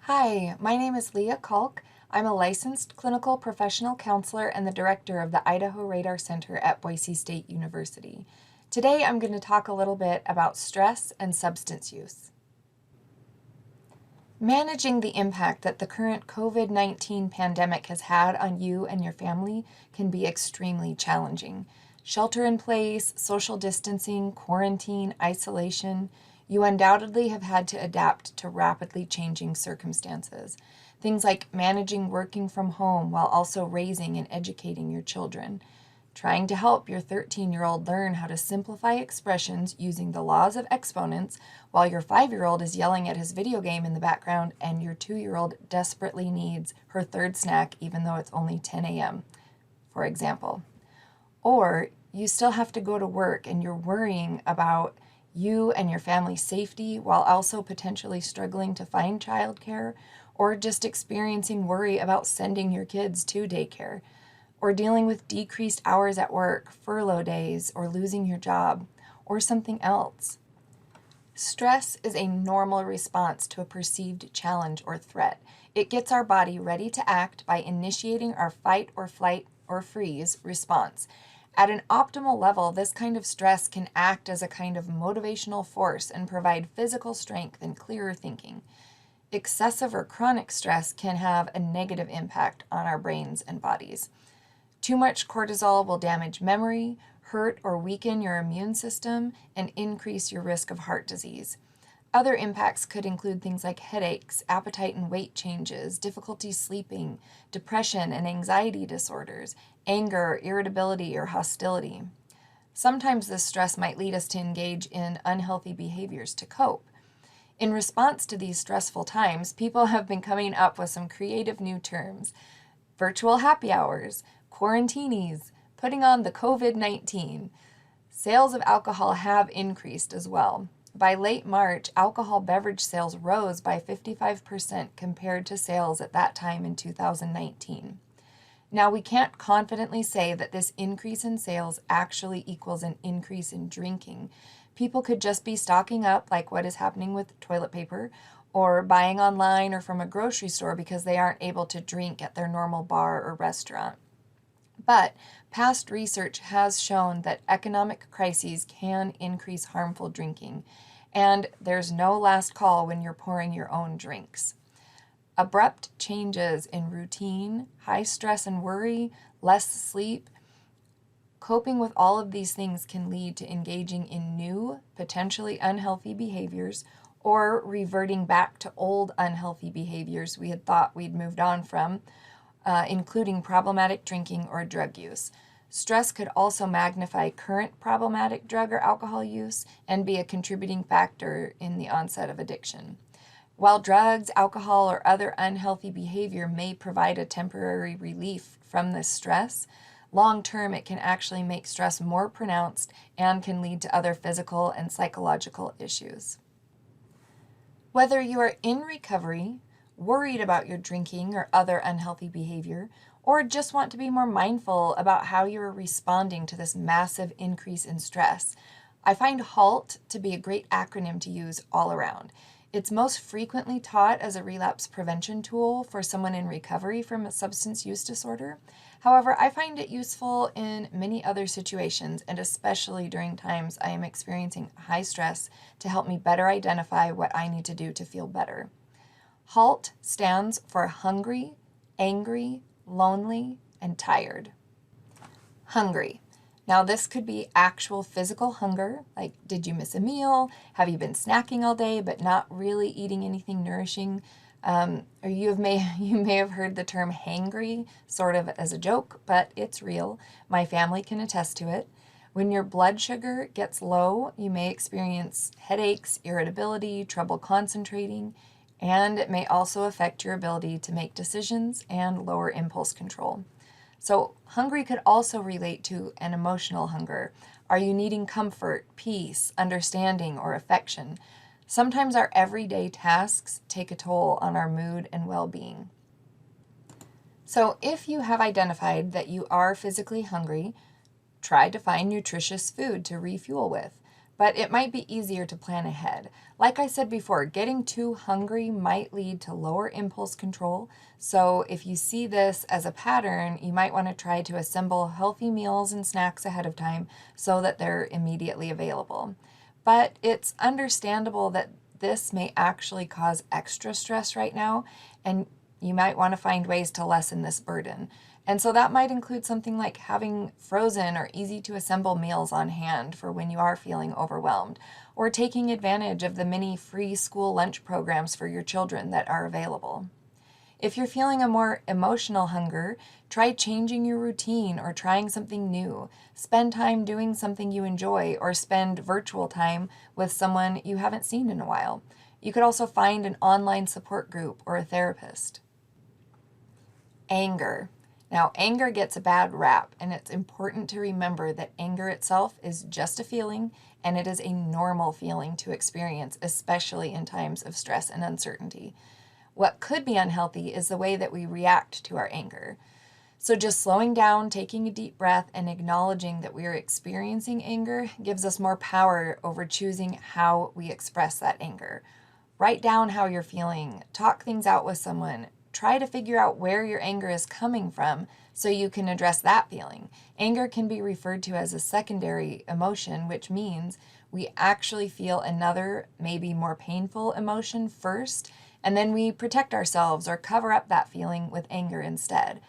Hi, my name is Leah Kalk. I'm a licensed clinical professional counselor and the director of the Idaho Radar Center at Boise State University. Today I'm going to talk a little bit about stress and substance use. Managing the impact that the current COVID-19 pandemic has had on you and your family can be extremely challenging. Shelter in place, social distancing, quarantine, isolation. You undoubtedly have had to adapt to rapidly changing circumstances. Things like managing working from home while also raising and educating your children. Trying to help your 13-year-old learn how to simplify expressions using the laws of exponents while your 5-year-old is yelling at his video game in the background and your 2-year-old desperately needs her third snack even though it's only 10 a.m., for example. Or you still have to go to work and you're worrying about you and your family's safety while also potentially struggling to find childcare, or just experiencing worry about sending your kids to daycare, or dealing with decreased hours at work, furlough days, or losing your job, or something else. Stress is a normal response to a perceived challenge or threat. It gets our body ready to act by initiating our fight or flight or freeze response. At an optimal level, this kind of stress can act as a kind of motivational force and provide physical strength and clearer thinking. Excessive or chronic stress can have a negative impact on our brains and bodies. Too much cortisol will damage memory, hurt or weaken your immune system, and increase your risk of heart disease. Other impacts could include things like headaches, appetite and weight changes, difficulty sleeping, depression and anxiety disorders, anger, irritability, or hostility. Sometimes this stress might lead us to engage in unhealthy behaviors to cope. In response to these stressful times, people have been coming up with some creative new terms: virtual happy hours, quarantinis, putting on the COVID-19. Sales of alcohol have increased as well. By late March, alcohol beverage sales rose by 55% compared to sales at that time in 2019. Now, we can't confidently say that this increase in sales actually equals an increase in drinking. People could just be stocking up, like what is happening with toilet paper, or buying online or from a grocery store because they aren't able to drink at their normal bar or restaurant. But past research has shown that economic crises can increase harmful drinking, and there's no last call when you're pouring your own drinks. Abrupt changes in routine, high stress and worry, less sleep, coping with all of these things can lead to engaging in new, potentially unhealthy behaviors, or reverting back to old unhealthy behaviors we had thought we'd moved on from, including problematic drinking or drug use. Stress could also magnify current problematic drug or alcohol use and be a contributing factor in the onset of addiction. While drugs, alcohol, or other unhealthy behavior may provide a temporary relief from this stress, long term it can actually make stress more pronounced and can lead to other physical and psychological issues. Whether you are in recovery, worried about your drinking or other unhealthy behavior, or just want to be more mindful about how you're responding to this massive increase in stress, I find HALT to be a great acronym to use all around. It's most frequently taught as a relapse prevention tool for someone in recovery from a substance use disorder. However, I find it useful in many other situations, and especially during times I am experiencing high stress, to help me better identify what I need to do to feel better. HALT stands for hungry, angry, lonely, and tired. Hungry. Now, this could be actual physical hunger, like did you miss a meal? Have you been snacking all day but not really eating anything nourishing? Or you may have heard the term hangry, sort of as a joke, but it's real. My family can attest to it. When your blood sugar gets low, you may experience headaches, irritability, trouble concentrating, and it may also affect your ability to make decisions and lower impulse control. So hungry could also relate to an emotional hunger. Are you needing comfort, peace, understanding, or affection? Sometimes our everyday tasks take a toll on our mood and well-being. So if you have identified that you are physically hungry, try to find nutritious food to refuel with. but it might be easier to plan ahead. Like I said before, getting too hungry might lead to lower impulse control. So if you see this as a pattern, you might want to try to assemble healthy meals and snacks ahead of time so that they're immediately available. But it's understandable that this may actually cause extra stress right now, and you might want to find ways to lessen this burden. And so that might include something like having frozen or easy to assemble meals on hand for when you are feeling overwhelmed, or taking advantage of the many free school lunch programs for your children that are available. If you're feeling a more emotional hunger, try changing your routine or trying something new. Spend time doing something you enjoy, or spend virtual time with someone you haven't seen in a while. You could also find an online support group or a therapist. Anger. Now, anger gets a bad rap, and it's important to remember that anger itself is just a feeling, and it is a normal feeling to experience, especially in times of stress and uncertainty. What could be unhealthy is the way that we react to our anger. So just slowing down, taking a deep breath, and acknowledging that we are experiencing anger gives us more power over choosing how we express that anger. Write down how you're feeling, talk things out with someone, try to figure out where your anger is coming from so you can address that feeling. Anger can be referred to as a secondary emotion, which means we actually feel another, maybe more painful emotion first, and then we protect ourselves or cover up that feeling with anger instead.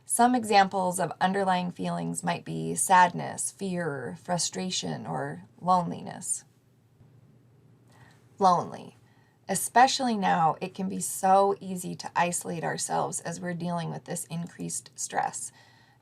Some examples of underlying feelings might be sadness, fear, frustration, or loneliness. Lonely. Especially now, it can be so easy to isolate ourselves as we're dealing with this increased stress.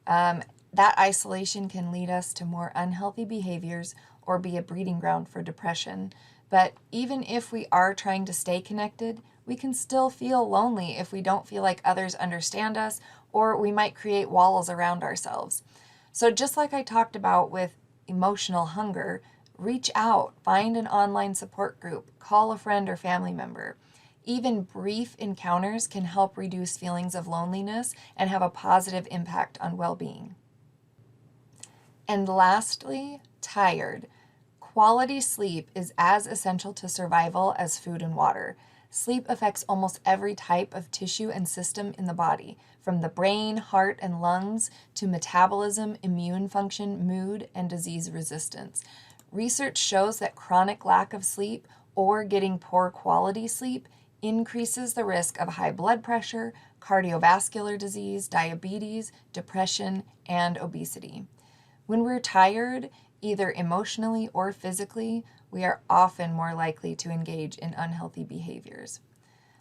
That isolation can lead us to more unhealthy behaviors or be a breeding ground for depression. But even if we are trying to stay connected, we can still feel lonely if we don't feel like others understand us, or we might create walls around ourselves. So just like I talked about with emotional hunger, reach out, find an online support group, call a friend or family member. Even brief encounters can help reduce feelings of loneliness and have a positive impact on well-being. And lastly, tired. Quality sleep is as essential to survival as food and water. Sleep affects almost every type of tissue and system in the body, from the brain, heart, and lungs to metabolism, immune function, mood, and disease resistance. Research shows that chronic lack of sleep or getting poor quality sleep increases the risk of high blood pressure, cardiovascular disease, diabetes, depression, and obesity. When we're tired, either emotionally or physically, we are often more likely to engage in unhealthy behaviors.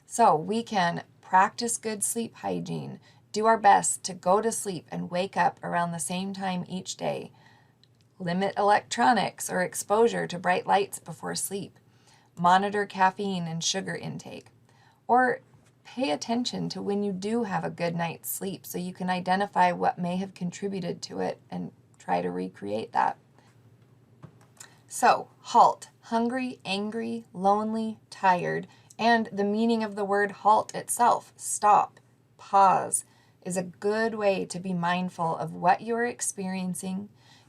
So we can practice good sleep hygiene, do our best to go to sleep and wake up around the same time each day, limit electronics or exposure to bright lights before sleep, monitor caffeine and sugar intake, or pay attention to when you do have a good night's sleep so you can identify what may have contributed to it and try to recreate that. So, halt, hungry, angry, lonely, tired, and the meaning of the word halt itself, stop, pause, is a good way to be mindful of what you're experiencing,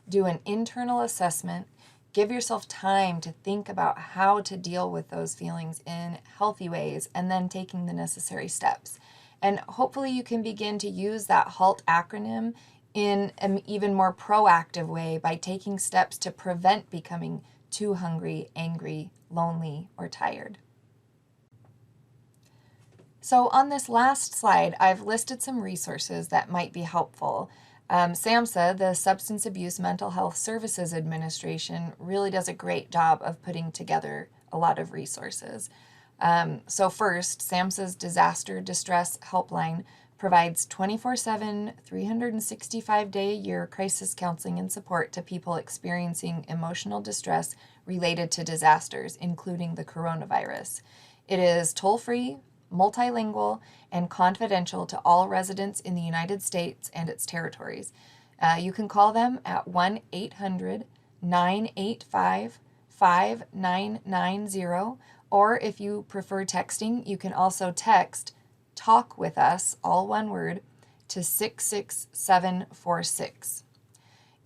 do an internal assessment, give yourself time to think about how to deal with those feelings in healthy ways, and then taking the necessary steps. And hopefully you can begin to use that HALT acronym in an even more proactive way by taking steps to prevent becoming too hungry, angry, lonely, or tired. So on this last slide, I've listed some resources that might be helpful. SAMHSA, the Substance Abuse Mental Health Services Administration, really does a great job of putting together a lot of resources. So first, SAMHSA's Disaster Distress Helpline provides 24/7, 365-day-a-year crisis counseling and support to people experiencing emotional distress related to disasters, including the coronavirus. It is toll-free, multilingual, and confidential to all residents in the United States and its territories. You can call them at 1-800-985-5990, or if you prefer texting, you can also text "Talk with Us," all one word, to 66746.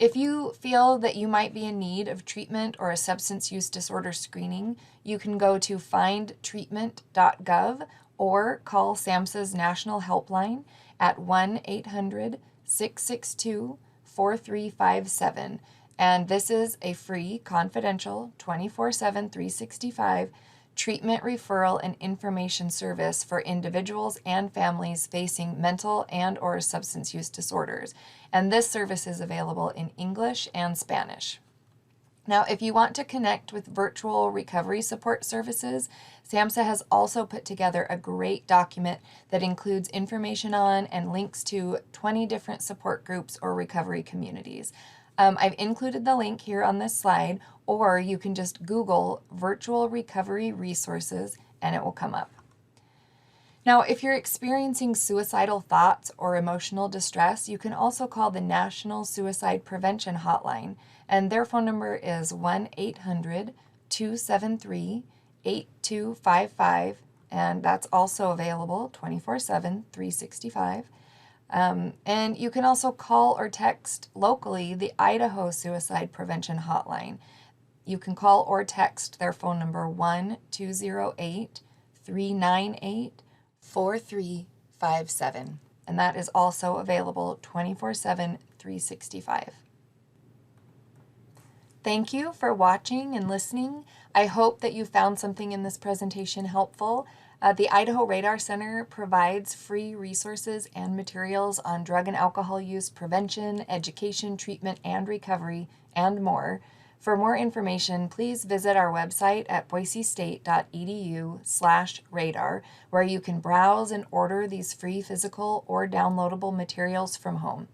If you feel that you might be in need of treatment or a substance use disorder screening, you can go to findtreatment.gov or call SAMHSA's National Helpline at 1-800-662-4357. And this is a free, confidential, 24/7, 365 treatment referral and information service for individuals and families facing mental and or substance use disorders. And this service is available in English and Spanish. Now, if you want to connect with virtual recovery support services, SAMHSA has also put together a great document that includes information on and links to 20 different support groups or recovery communities. I've included the link here on this slide, or you can just Google virtual recovery resources and it will come up. Now, if you're experiencing suicidal thoughts or emotional distress, you can also call the National Suicide Prevention Hotline, and their phone number is 1-800-273-8255, and that's also available 24/7, 365. And you can also call or text locally the Idaho Suicide Prevention Hotline. You can call or text their phone number 1-208-398-4357. And that is also available 24/7, 365. Thank you for watching and listening. I hope that you found something in this presentation helpful. The Idaho Radar Center provides free resources and materials on drug and alcohol use prevention, education, treatment, and recovery, and more. For more information, please visit our website at boisestate.edu/radar, where you can browse and order these free physical or downloadable materials from home.